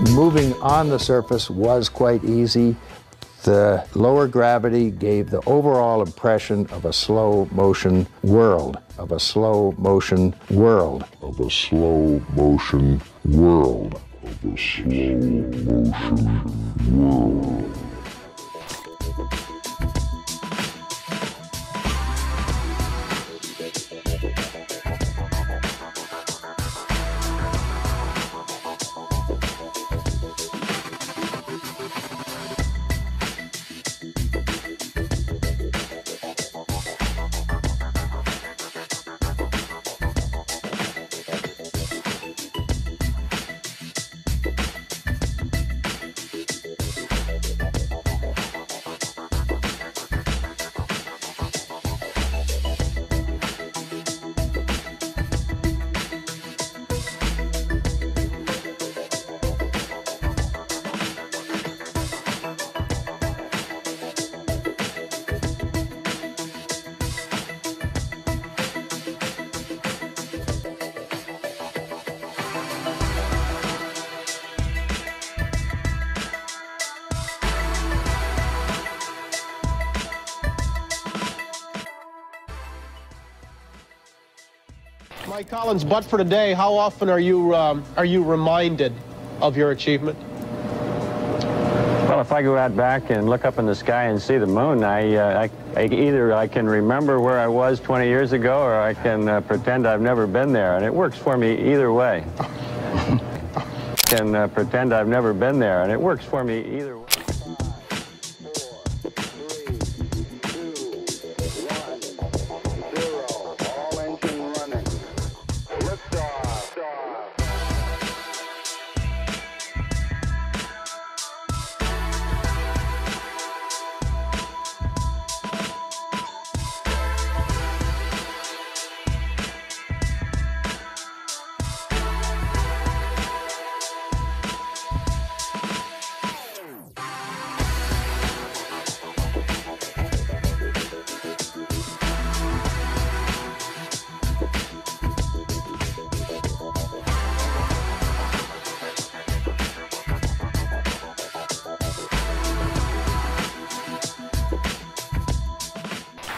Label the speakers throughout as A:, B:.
A: Moving on the surface was quite easy. The lower gravity gave the overall impression of a slow motion world, of a slow motion world, of a slow motion world, of a slow motion world.
B: Mike Collins, but for today, how often are you reminded of your achievement?
C: Well, if I go out back and look up in the sky and see the moon, either I can remember where I was 20 years ago, or I can pretend I've never been there, and it works for me either way. Can pretend I've never been there, and it works for me either way.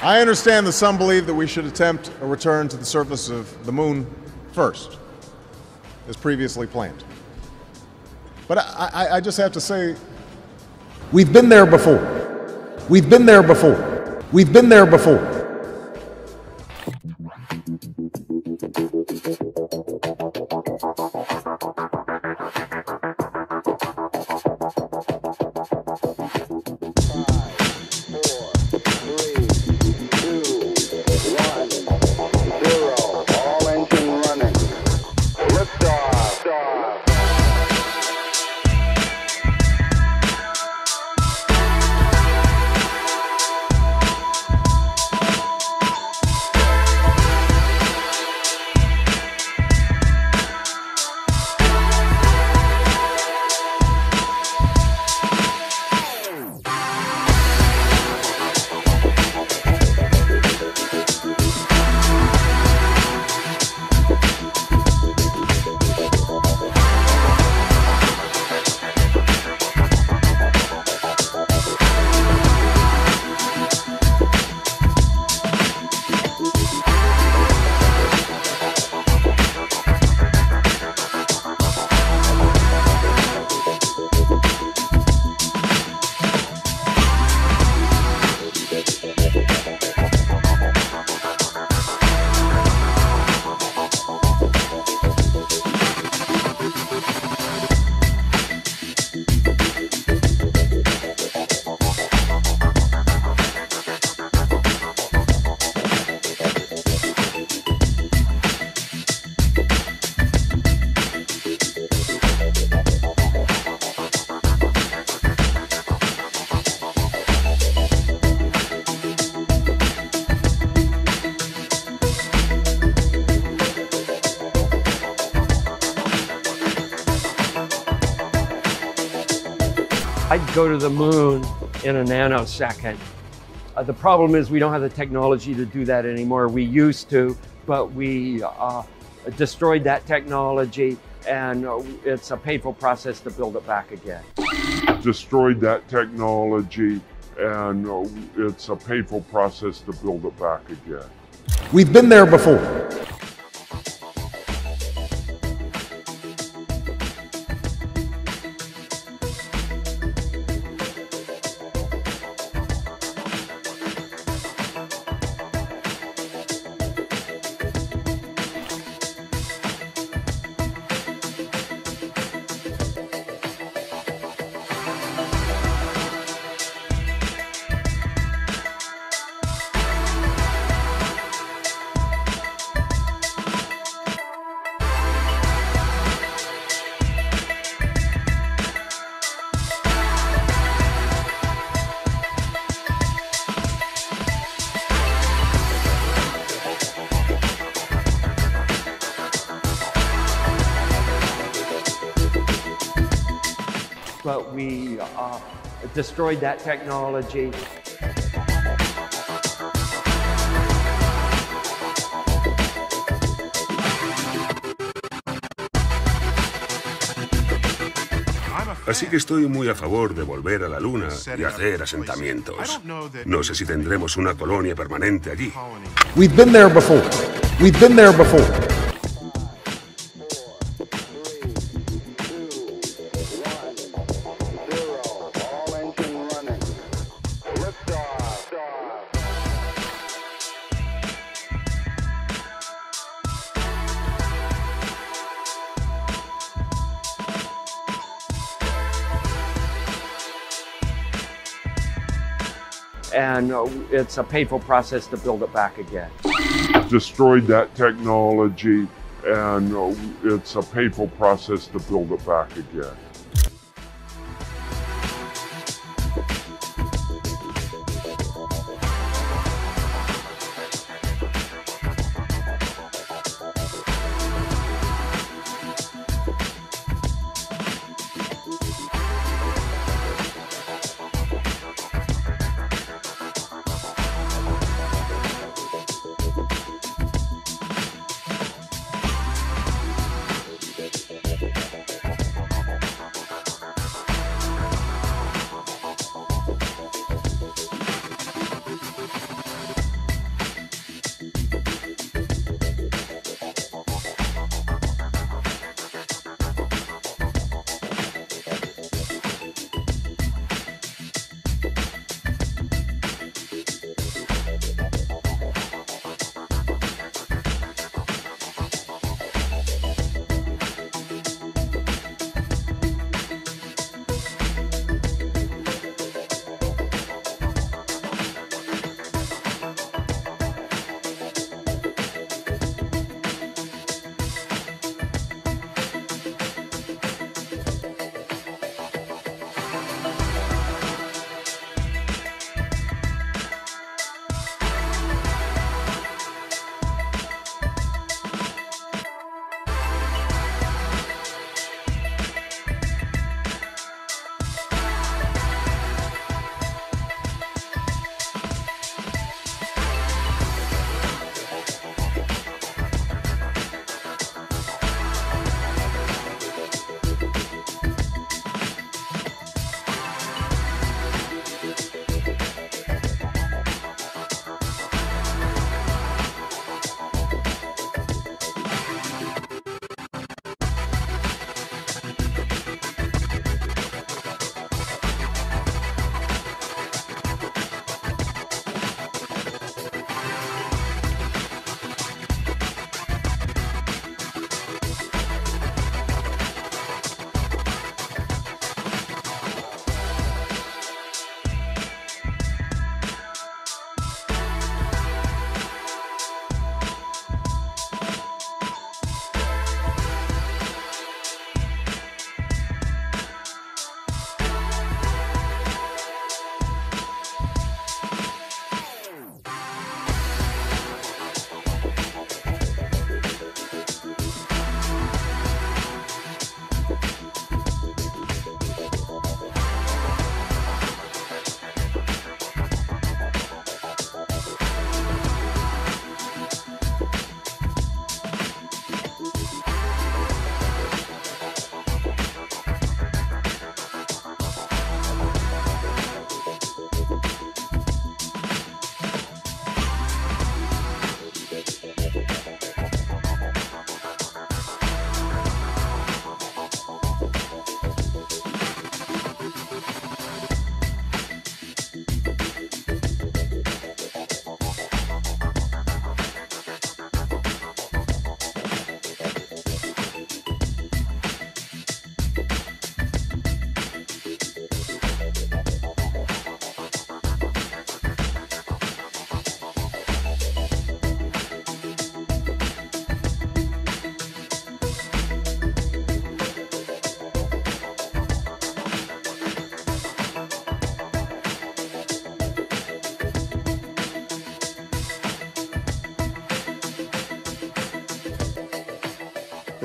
D: I understand that some believe that we should attempt a return to the surface of the moon first, as previously planned. But I just have to say, we've been there before. We've been there before. We've been there before.
E: I'd go to the moon in a nanosecond. The problem is we don't have the technology to do that anymore. We used to, but we destroyed that technology, and it's a painful process to build it back again.
F: Destroyed that technology, and it's a painful process to build it back again.
D: We've been there before.
E: But we destroyed that technology.
G: Así que estoy muy a favor de volver a la Luna y hacer asentamientos. No sé si tendremos una colonia permanente allí.
D: We've been there before. We've been there before.
E: And it's a painful process to build it back again.
F: Destroyed that technology, and it's a painful process to build it back again.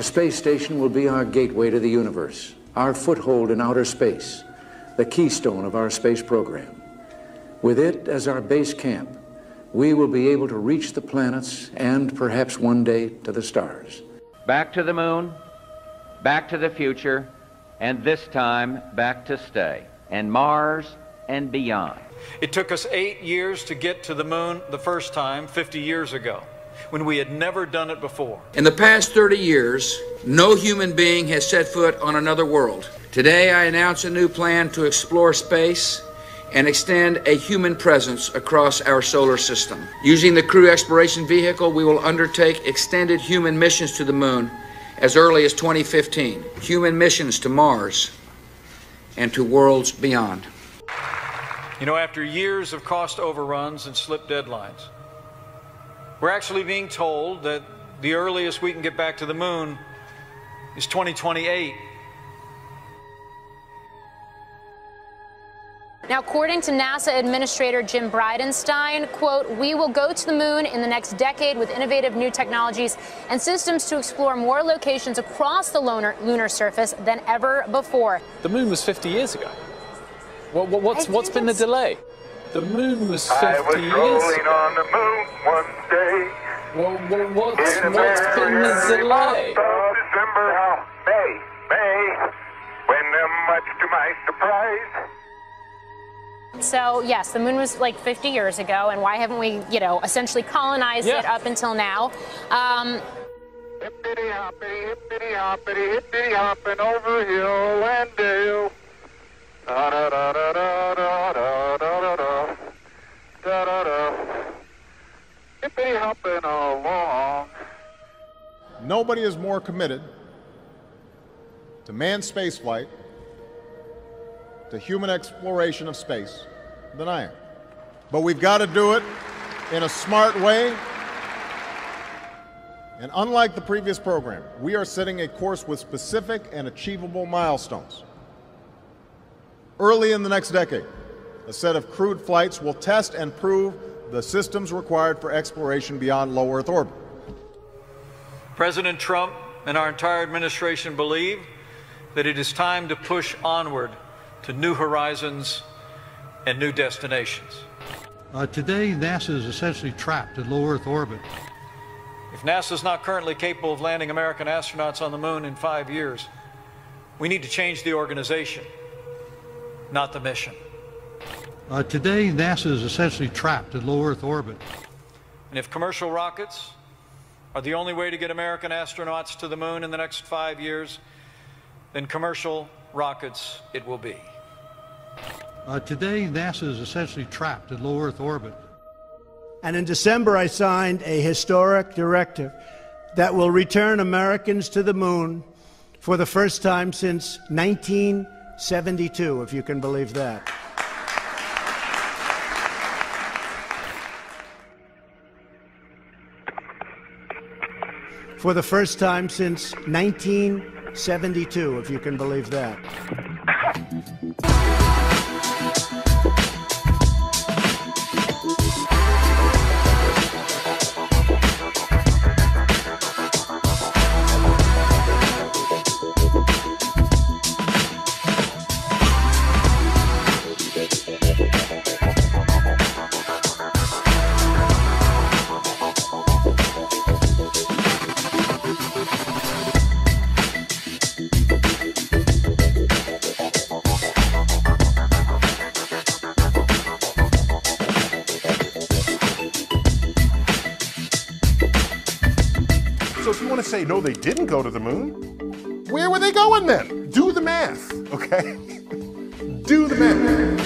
A: The space station will be our gateway to the universe, our foothold in outer space, the keystone of our space program. With it as our base camp, we will be able to reach the planets and perhaps one day to the stars.
H: Back to the moon, back to the future, and this time back to stay, and Mars and beyond.
I: It took us 8 years to get to the moon the first time, 50 years ago, when we had never done it before.
J: In the past 30 years, no human being has set foot on another world. Today, I announce a new plan to explore space and extend a human presence across our solar system. Using the Crew Exploration Vehicle, we will undertake extended human missions to the moon as early as 2015. Human missions to Mars and to worlds beyond.
I: You know, after years of cost overruns and slipped deadlines, we're actually being told that the earliest we can get back to the moon is 2028.
K: Now, according to NASA Administrator Jim Bridenstine, quote, "We will go to the moon in the next decade with innovative new technologies and systems to explore more locations across the lunar surface than ever before."
L: The moon was 50 years ago. What's been the delay? The moon was 50 years ago. I was rolling on the moon one day. What's been the delay?
M: December, May, when much to my surprise.
K: So, yes, the moon was like 50 years ago, and why haven't we, essentially colonized it up until now?
M: Hippity hoppity, hippity hoppity, hippity hopping over hill and dale. Da da da da da da da da da da da. Hippity hopping along.
D: Nobody is more committed to manned spaceflight, to human exploration of space, than I am. But we've got to do it in a smart way. And unlike the previous program, we are setting a course with specific and achievable milestones. Early in the next decade, a set of crewed flights will test and prove the systems required for exploration beyond low Earth orbit.
I: President Trump and our entire administration believe that it is time to push onward to new horizons and new destinations.
N: Today, NASA is essentially trapped in low Earth orbit.
I: If NASA is not currently capable of landing American astronauts on the moon in 5 years, we need to change the organization, not the mission.
N: Today, NASA is essentially trapped in low Earth orbit.
I: And if commercial rockets are the only way to get American astronauts to the moon in the next 5 years, then commercial rockets it will be.
N: Today, NASA is essentially trapped in low Earth orbit.
O: And in December, I signed a historic directive that will return Americans to the moon for the first time since 1972, if you can believe that. For the first time since 1972, if you can believe that.
P: Say no, they didn't go to the moon. Where were they going then? Do the math, okay? Do the math.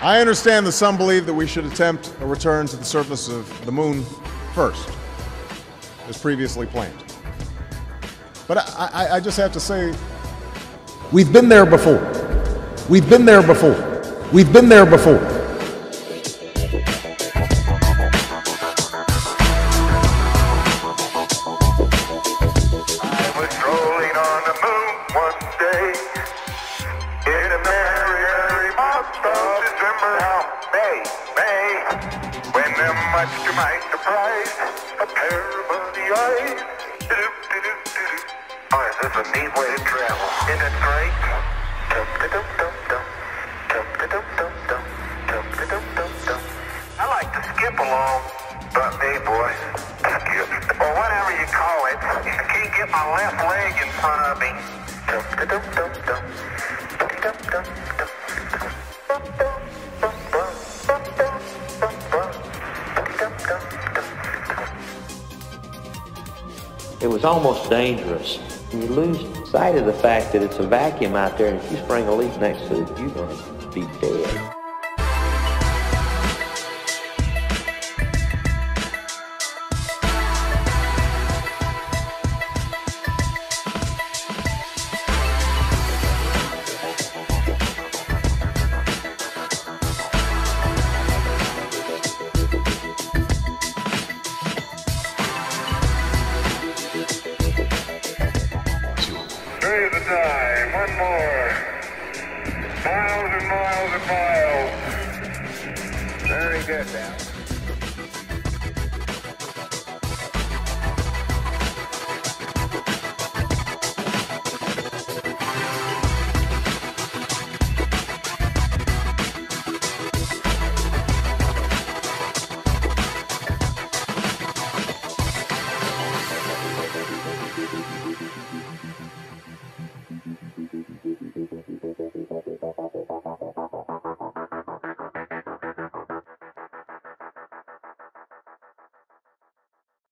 D: I understand that some believe that we should attempt a return to the surface of the moon first, as previously planned. But I just have to say, we've been there before. We've been there before. We've been there before.
M: Much to my surprise, a pair of muddy eyes. Oh, is this a neat way to travel? Isn't it great? I like to skip along, but hey, boy, skip. Or whatever you call it. I can't get my left leg in front of me.
Q: It was almost dangerous. And you lose sight of the fact that it's a vacuum out there, and if you spring a leak next to it, you're going to be dead.
M: Time, one more. Miles and miles and miles. Very good now.